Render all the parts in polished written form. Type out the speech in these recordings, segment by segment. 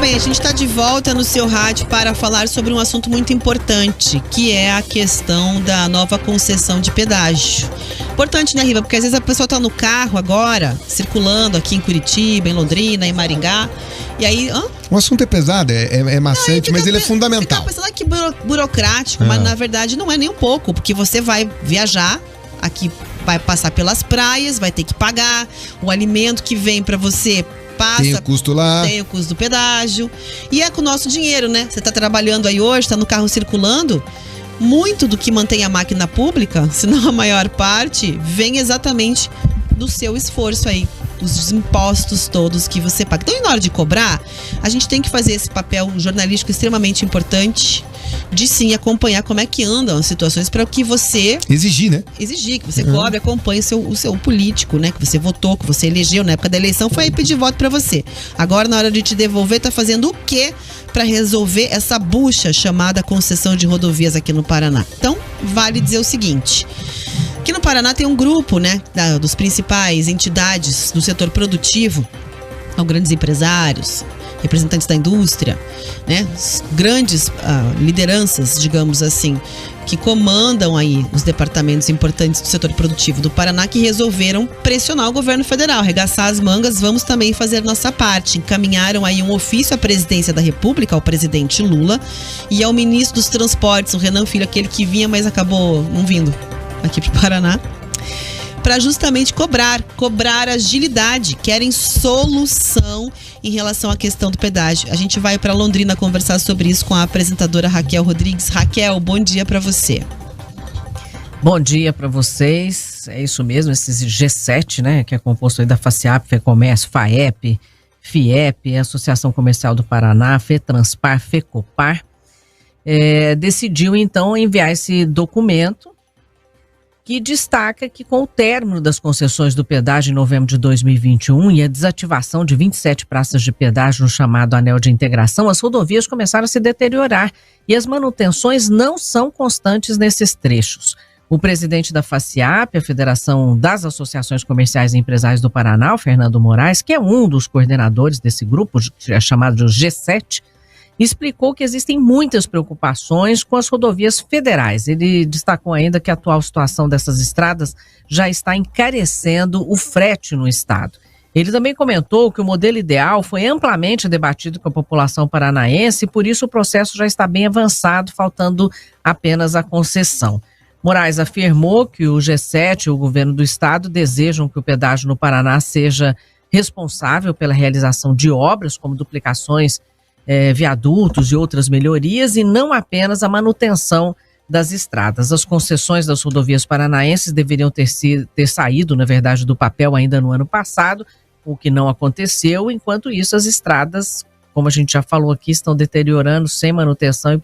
bem, a gente está de volta no seu rádio para falar sobre um assunto muito importante, que é a questão da nova concessão de pedágio. Importante, né, Riva? Porque às vezes a pessoa está no carro agora, circulando aqui em Curitiba, em Londrina, em Maringá, e aí... O assunto é pesado, é maçante, mas ele é fundamental. Fica pensando que burocrático, mas na verdade não é nem um pouco, porque você vai viajar aqui, vai passar pelas praias, vai ter que pagar, o alimento que vem para você... Tem o custo lá. Tem o custo do pedágio. E é com o nosso dinheiro, né? Você tá trabalhando aí hoje, tá no carro circulando. Muito do que mantém a máquina pública, se não a maior parte, vem exatamente do seu esforço aí. Os impostos todos que você paga. Então, na hora de cobrar, a gente tem que fazer esse papel jornalístico extremamente importante de sim acompanhar como é que andam as situações para que você... Exigir, né? Exigir, que você cobre, acompanhe o seu político, né? Que você votou, que você elegeu na época da eleição, foi aí pedir voto para você. Agora, na hora de te devolver, tá fazendo o quê para resolver essa bucha chamada concessão de rodovias aqui no Paraná? Então, vale dizer o seguinte... Aqui no Paraná tem um grupo, né, dos principais entidades do setor produtivo, grandes empresários, representantes da indústria, né, grandes lideranças, digamos assim, que comandam aí os departamentos importantes do setor produtivo do Paraná, que resolveram pressionar o governo federal, arregaçar as mangas, vamos também fazer nossa parte. Encaminharam aí um ofício à presidência da República, ao presidente Lula, e ao ministro dos Transportes, o Renan Filho, aquele que vinha, mas acabou não vindo aqui pro Paraná, para justamente cobrar agilidade, querem solução em relação à questão do pedágio. A gente vai para Londrina conversar sobre isso com a apresentadora Raquel Rodrigues. Raquel, bom dia para você. Bom dia para vocês, é isso mesmo, esse G7, né, que é composto aí da FACIAP, FEComércio, FAEP, FIEP, Associação Comercial do Paraná, FETranspar, FECOPAR, decidiu então enviar esse documento que destaca que com o término das concessões do pedágio em novembro de 2021 e a desativação de 27 praças de pedágio no chamado Anel de Integração, as rodovias começaram a se deteriorar e as manutenções não são constantes nesses trechos. O presidente da FACIAP, a Federação das Associações Comerciais e Empresariais do Paraná, o Fernando Moraes, que é um dos coordenadores desse grupo, chamado de G7, explicou que existem muitas preocupações com as rodovias federais. Ele destacou ainda que a atual situação dessas estradas já está encarecendo o frete no estado. Ele também comentou que o modelo ideal foi amplamente debatido com a população paranaense e por isso o processo já está bem avançado, faltando apenas a concessão. Moraes afirmou que o G7 e o governo do estado desejam que o pedágio no Paraná seja responsável pela realização de obras como duplicações, viadutos e outras melhorias e não apenas a manutenção das estradas. As concessões das rodovias paranaenses deveriam ter saído, na verdade, do papel ainda no ano passado, o que não aconteceu. Enquanto isso, as estradas, como a gente já falou aqui, estão deteriorando sem manutenção e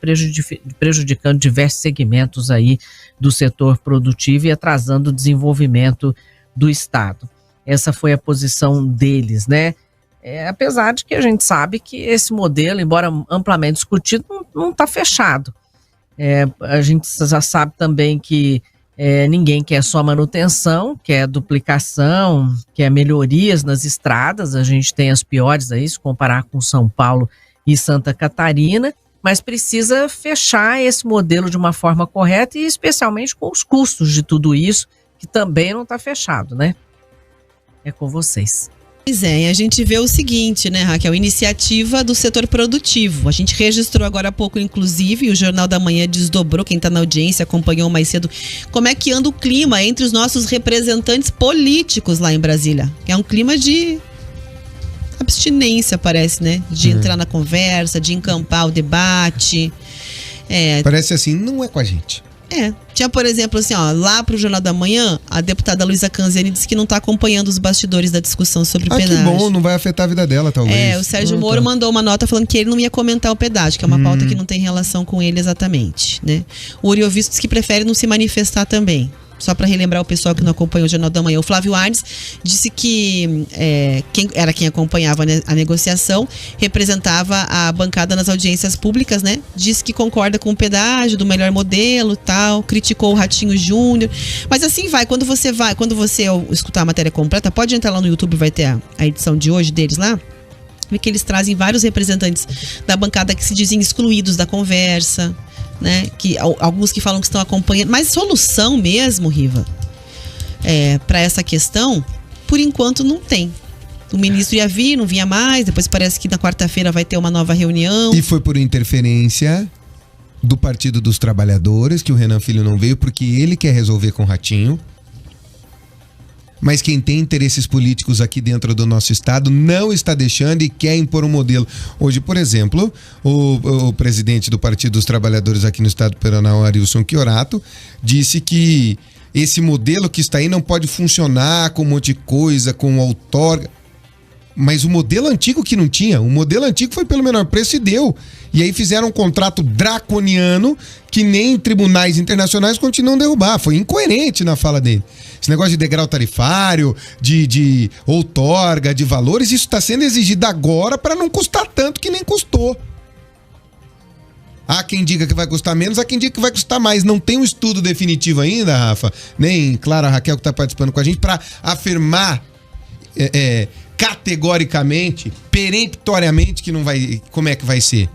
prejudicando diversos segmentos aí do setor produtivo e atrasando o desenvolvimento do estado. Essa foi a posição deles, né? Apesar de que a gente sabe que esse modelo, embora amplamente discutido, não está fechado. A gente já sabe também que ninguém quer só manutenção, quer duplicação, quer melhorias nas estradas. A gente tem as piores aí, se comparar com São Paulo e Santa Catarina, mas precisa fechar esse modelo de uma forma correta e especialmente com os custos de tudo isso, que também não está fechado, né? É com vocês. Pois é, e a gente vê o seguinte, né, Raquel, iniciativa do setor produtivo. A gente registrou agora há pouco, inclusive, e o Jornal da Manhã desdobrou, quem está na audiência acompanhou mais cedo, como é que anda o clima entre os nossos representantes políticos lá em Brasília. É um clima de abstinência, parece, né? De entrar na conversa, de encampar o debate. Parece assim, não é com a gente. Tinha, por exemplo, assim, lá pro Jornal da Manhã, a deputada Luísa Canziani disse que não tá acompanhando os bastidores da discussão sobre o pedágio. Que bom, não vai afetar a vida dela, talvez. O Sérgio Moro mandou uma nota falando que ele não ia comentar o pedágio, que é uma pauta que não tem relação com ele exatamente, né? O Oriovisto disse que prefere não se manifestar também. Só para relembrar o pessoal que não acompanhou o Jornal da Manhã, o Flávio Arnes disse que quem acompanhava a negociação representava a bancada nas audiências públicas, né? Disse que concorda com o pedágio do melhor modelo, tal, criticou o Ratinho Júnior. Mas assim vai, quando você escutar a matéria completa, pode entrar lá no YouTube, vai ter a edição de hoje deles lá. que eles trazem vários representantes da bancada que se dizem excluídos da conversa, né? Que, alguns que falam que estão acompanhando. Mas solução mesmo, Riva, para essa questão, por enquanto não tem. O ministro ia vir, não vinha mais, depois parece que na quarta-feira vai ter uma nova reunião. E foi por interferência do Partido dos Trabalhadores que o Renan Filho não veio, porque ele quer resolver com o Ratinho. Mas quem tem interesses políticos aqui dentro do nosso estado não está deixando e quer impor um modelo. Hoje, por exemplo, o presidente do Partido dos Trabalhadores aqui no estado do Paraná, Arilson Chiorato, disse que esse modelo que está aí não pode funcionar com um monte de coisa, com outorga. Mas o modelo antigo que não tinha, o modelo antigo foi pelo menor preço e deu. E aí fizeram um contrato draconiano que nem tribunais internacionais continuam a derrubar. Foi incoerente na fala dele. Esse negócio de degrau tarifário, de outorga, de valores, isso está sendo exigido agora para não custar tanto que nem custou. Há quem diga que vai custar menos, há quem diga que vai custar mais. Não tem um estudo definitivo ainda, Rafa, nem Clara Raquel que está participando com a gente, para afirmar categoricamente, peremptoriamente que não vai, como é que vai ser.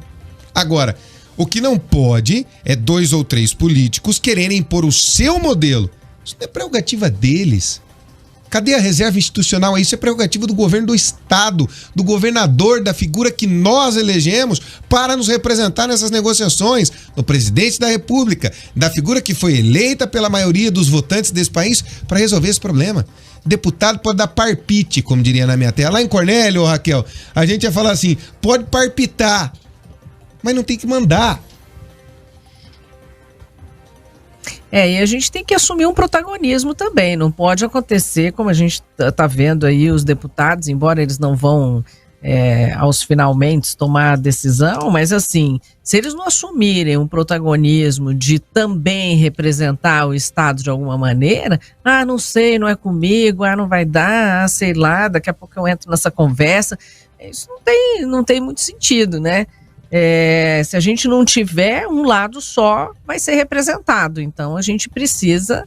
Agora, o que não pode é 2 ou 3 políticos quererem impor o seu modelo. Isso não é prerrogativa deles. Cadê a reserva institucional? Isso é prerrogativa do governo do estado, do governador, da figura que nós elegemos para nos representar nessas negociações, do presidente da República, da figura que foi eleita pela maioria dos votantes desse país para resolver esse problema. Deputado pode dar parpite, como diria na minha terra. Lá em Cornélio, Raquel, a gente ia falar assim, pode parpitar, mas não tem que mandar. E a gente tem que assumir um protagonismo também. Não pode acontecer, como a gente tá vendo aí, os deputados, embora eles não vão aos finalmente tomar a decisão, mas assim, se eles não assumirem um protagonismo de também representar o Estado de alguma maneira, não sei, não é comigo, não vai dar, sei lá, daqui a pouco eu entro nessa conversa, isso não tem muito sentido, né? Se a gente não tiver um lado só, vai ser representado. Então a gente precisa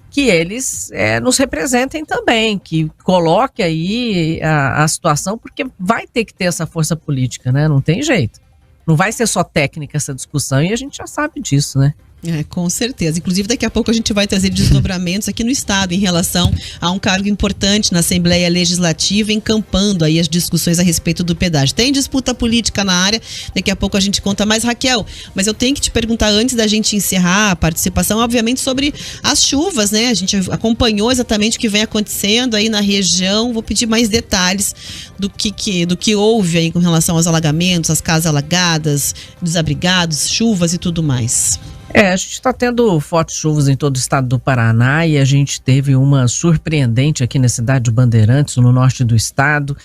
que eles nos representem também, que coloque aí a situação, porque vai ter que ter essa força política, né? Não tem jeito. Não vai ser só técnica essa discussão e a gente já sabe disso, né? Com certeza. Inclusive, daqui a pouco a gente vai trazer desdobramentos aqui no Estado em relação a um cargo importante na Assembleia Legislativa, encampando aí as discussões a respeito do pedágio. Tem disputa política na área, daqui a pouco a gente conta mais, Raquel. Mas eu tenho que te perguntar, antes da gente encerrar a participação, obviamente, sobre as chuvas, né? A gente acompanhou exatamente o que vem acontecendo aí na região. Vou pedir mais detalhes do que houve aí com relação aos alagamentos, as casas alagadas, desabrigados, chuvas e tudo mais. A gente está tendo fortes chuvas em todo o estado do Paraná e a gente teve uma surpreendente aqui na cidade de Bandeirantes, no norte do estado.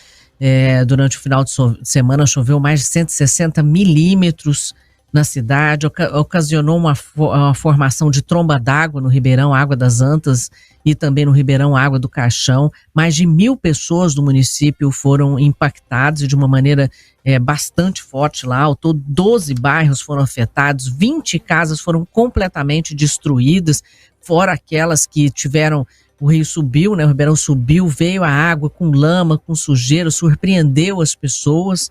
Durante o final de semana choveu mais de 160 milímetros na cidade, ocasionou uma formação de tromba d'água no Ribeirão Água das Antas e também no Ribeirão Água do Caixão. Mais de 1.000 pessoas do município foram impactadas de uma maneira bastante forte lá. Ao todo, 12 bairros foram afetados, 20 casas foram completamente destruídas, fora aquelas que tiveram... O rio subiu, né? O Ribeirão subiu, veio a água com lama, com sujeira, surpreendeu as pessoas.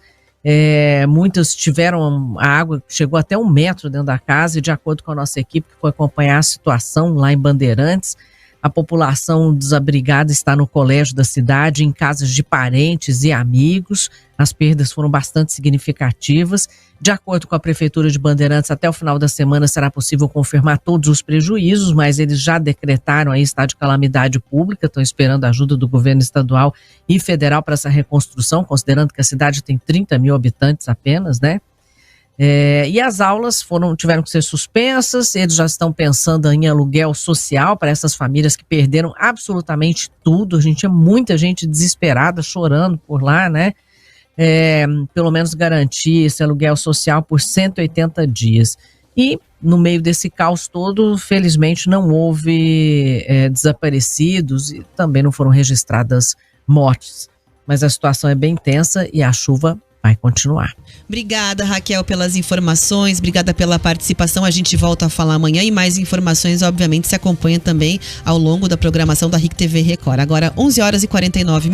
Muitas tiveram, a água chegou até 1 metro dentro da casa, e de acordo com a nossa equipe que foi acompanhar a situação lá em Bandeirantes, a população desabrigada está no colégio da cidade, em casas de parentes e amigos. As perdas foram bastante significativas. De acordo com a Prefeitura de Bandeirantes, até o final da semana será possível confirmar todos os prejuízos, mas eles já decretaram aí estado de calamidade pública, estão esperando a ajuda do governo estadual e federal para essa reconstrução, considerando que a cidade tem 30 mil habitantes apenas, né? E as aulas tiveram que ser suspensas, eles já estão pensando em aluguel social para essas famílias que perderam absolutamente tudo. A gente tinha muita gente desesperada, chorando por lá, né? Pelo menos garantir esse aluguel social por 180 dias. E no meio desse caos todo, felizmente não houve desaparecidos e também não foram registradas mortes. Mas a situação é bem tensa e a chuva vai continuar. Obrigada, Raquel, pelas informações, obrigada pela participação. A gente volta a falar amanhã e mais informações, obviamente, se acompanha também ao longo da programação da RIC TV Record. Agora, 11h49.